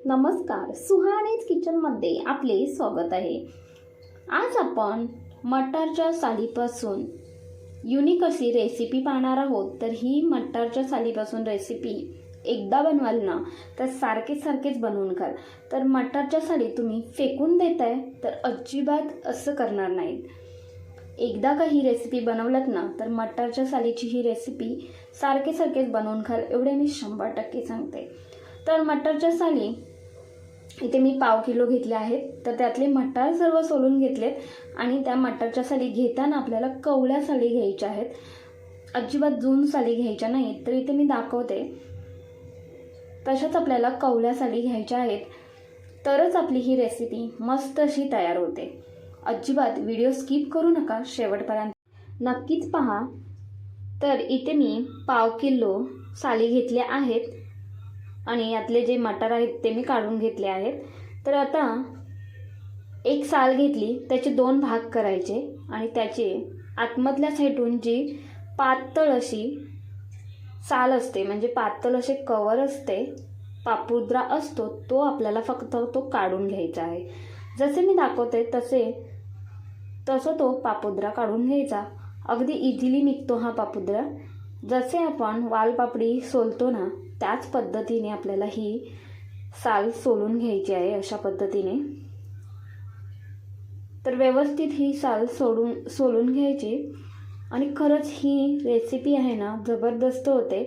नमस्कार, सुहानीज किचनमध्ये आपले स्वागत आहे। आज आपण मटारच्या सालीपासून युनिक अशी रेसिपी पाहणार आहोत। तर ही मटारच्या सालीपासून रेसिपी एकदा बनवाल ना तर सारखेच बनवून खाल। तर मटारच्या साली तुम्ही फेकून देताय तर अजिबात असं करणार नाहीत। एकदा का ही रेसिपी बनवलात ना तर मटारच्या सालीची ही रेसिपी सारखेच बनवून खाल, एवढे मी 100% सांगते। तर मटारच्या साली इथे मी पाव किलो घेतले आहेत। तर त्यातले मटार सर्व सोलून घेतलेत आणि त्या मटारच्या साली घेताना आपल्याला कवळ्या साली घ्यायच्या आहेत, अजिबात जून साली घ्यायच्या नाहीत। तर इथे मी दाखवते तशाच आपल्याला कवळ्या साली घ्यायच्या आहेत, तरच आपली ही रेसिपी मस्त अशी तयार होते। अजिबात व्हिडिओ स्किप करू नका, शेवटपर्यंत नक्कीच पहा। तर इथे मी पाव किलो साली घेतले आहेत आणि यातले जे मटार आहेत ते मी काढून घेतले आहेत। तर आता एक साल घेतली, त्याचे 2 भाग करायचे आणि त्याचे आतमधल्या साईडून जी पातळ अशी साल असते, म्हणजे पातळ असे कवर असते, पापुद्रा असतो, तो आपल्याला फक्त तो काढून घ्यायचा आहे। जसे मी दाखवते तसं तो पापुद्रा काढून घ्यायचा। अगदी इझिली निघतो हा पापुद्रा। जसे आपण वालपापडी सोलतो ना त्याच पद्धतीने आपल्याला ही साल सोलून घ्यायची आहे, अशा पद्धतीने। तर व्यवस्थित ही साल सोलून घ्यायची आणि खरंच ही रेसिपी आहे ना जबरदस्त होते।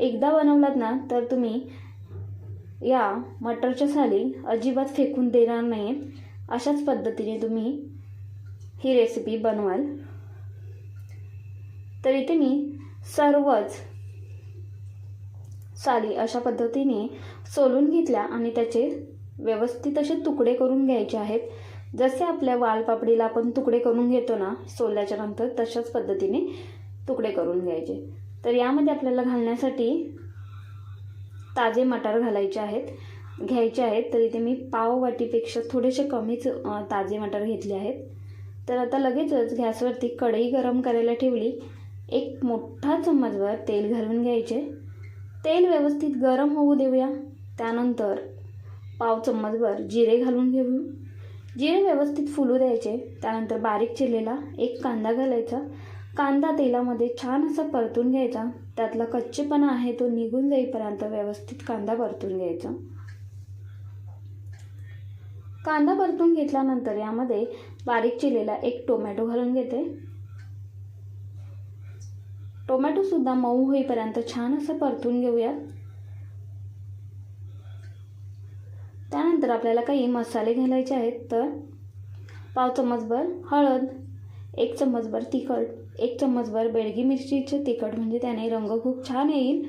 एकदा बनवलात ना तर तुम्ही या मटारच्या साली अजिबात फेकून देणार नाहीत। अशाच पद्धतीने तुम्ही ही रेसिपी बनवाल। तर इथे मी सर्वच साली अशा पद्धतीने सोलून घेतल्या आणि त्याचे व्यवस्थित असे तुकडे करून घ्यायचे आहेत। जसे आपल्या वालपापडीला आपण तुकडे करून घेतो ना सोलल्याच्या नंतर, तशाच पद्धतीने तुकडे करून घ्यायचे। तर यामध्ये आपल्याला घालण्यासाठी ताजे मटार घ्यायचे आहेत। तर इथे मी पाव वाटीपेक्षा थोडेसे कमीच ताजे मटार घेतले आहेत। तर आता लगेचच गॅसवरती कढई गरम करायला ठेवली। एक मोठा चम्मचभर तेल घालून घ्यायचे। तेल व्यवस्थित गरम होऊ देऊया। त्यानंतर पाव चम्मचभर जिरे घालून घेऊ। जिरे व्यवस्थित फुलू द्यायचे। त्यानंतर बारीक चिरलेला एक कांदा घालायचा। कांदा तेलामध्ये छान असा परतून घ्यायचा। त्यातला कच्चेपणा आहे तो निघून जाईपर्यंत व्यवस्थित कांदा परतून घ्यायचा। कांदा परतून घेतल्यानंतर यामध्ये बारीक चिरलेला एक टोमॅटो घालून घेते। टोमॅटो सुद्धा मऊ होईपर्यंत छान असं परतून घेऊया। त्यानंतर आपल्याला काही मसाले घालायचे आहेत। तर पाव चम्मचभर हळद, 1 चम्मचभर तिखट, 1 चम्मचभर बेडगी मिरचीचे तिखट, म्हणजे त्याने रंग खूप छान येईल,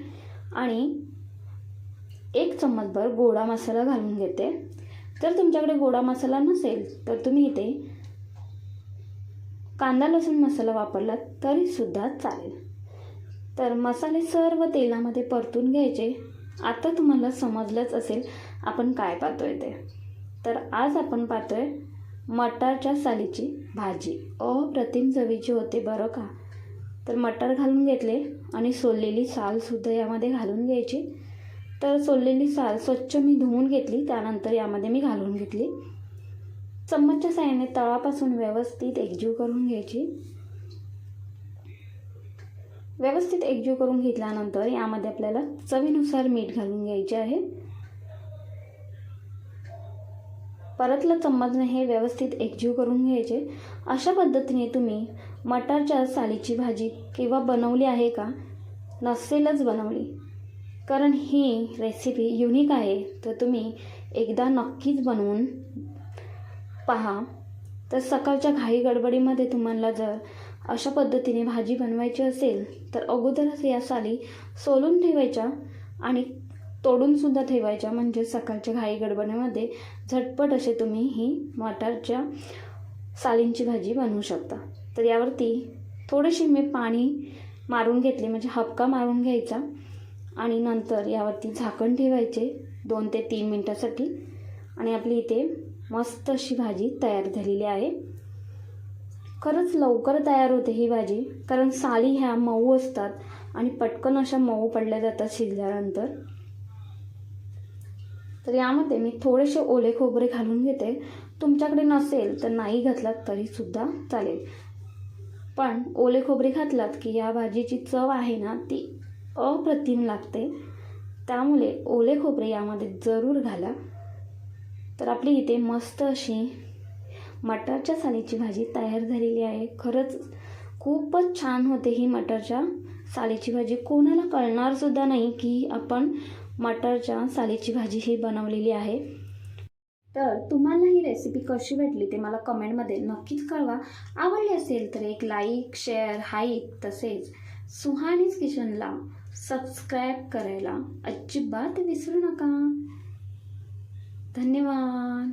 आणि 1 चम्मचभर गोडा मसाला घालून घेते। जर तुमच्याकडे गोडा मसाला नसेल तर तुम्ही इथे कांदा लसूण मसाला वापरला तरी सुद्धा चालेल। तर मसाले सर्व तेलामध्ये परतून घ्यायचे। आता तुम्हाला समजलंच असेल आपण काय पाहतोय ते। तर आज आपण पाहतोय मटारच्या सालीची भाजी। अप्रतिम चवीची होते बरं का। तर मटार घालून घेतले आणि सोललेली साल सुद्धा यामध्ये घालून घ्यायची। तर सोललेली साल स्वच्छ मी धुवून घेतली, त्यानंतर यामध्ये मी घालून घेतली। चम्मचच्या साहाय्याने तळापासून व्यवस्थित एकजीव करून घ्यायची। व्यवस्थित एकजीव करून घेतल्यानंतर यामध्ये आपल्याला चवीनुसार मीठ घालून घ्यायचे आहे। परतला चम्मचने हे व्यवस्थित एकजीव करून घ्यायचे। अशा पद्धतीने तुम्ही मटारच्या सालीची भाजी केव्हा बनवली आहे का? नसेलच बनवली, कारण ही रेसिपी युनिक आहे। तर तुम्ही एकदा नक्कीच बनवून पहा। तर सकाळच्या घाई गडबडीमध्ये तुम्हाला जर अशा पद्धतीने भाजी बनवायची असेल तर अगोदरच या साली सोलून ठेवायच्या आणि तोडून सुद्धा ठेवायच्या, म्हणजे सकाळच्या घाई गडबडीमध्ये झटपट असे तुम्ही ही मटारच्या सालींची भाजी बनवू शकता। तर यावरती थोडेसे मी पाणी मारून घेतले, म्हणजे हबका मारून घ्यायचा, आणि नंतर यावरती झाकण ठेवायचे 2 ते 3 मिनिटासाठी। आणि आपली इथे मस्त अशी भाजी तयार झालेली आहे। खरंच लवकर तयार होते ही भाजी, कारण साली ह्या मऊ असतात आणि पटकन अशा मऊ पडल्या जातात शिजल्यानंतर। तर यामध्ये मी थोडेसे ओले खोबरे घालून घेते. तुमच्याकडे नसेल तर नाही घातलात तरीसुद्धा चालेल, पण ओले खोबरे घातलात की या भाजीची चव आहे ना ती अप्रतिम लागते. त्यामुळे ओले खोबरे यामध्ये जरूर घाला. तर आपली इथे मस्त अशी मटारच्या सालीची भाजी तयार झालेली आहे. खरंच खूपच छान होते ही मटारच्या सालीची भाजी. कोणाला कळणारसुद्धा नाही की आपण मटारच्या सालीची भाजी ही बनवलेली आहे. तर तुम्हाला ही रेसिपी कशी भेटली ते मला कमेंटमध्ये नक्कीच कळवा. आवडली असेल तर एक लाईक, शेअर, हाईप तसेच सुहानीज किचनला सबस्क्राईब करायला अजिबात विसरू नका. धन्यवाद.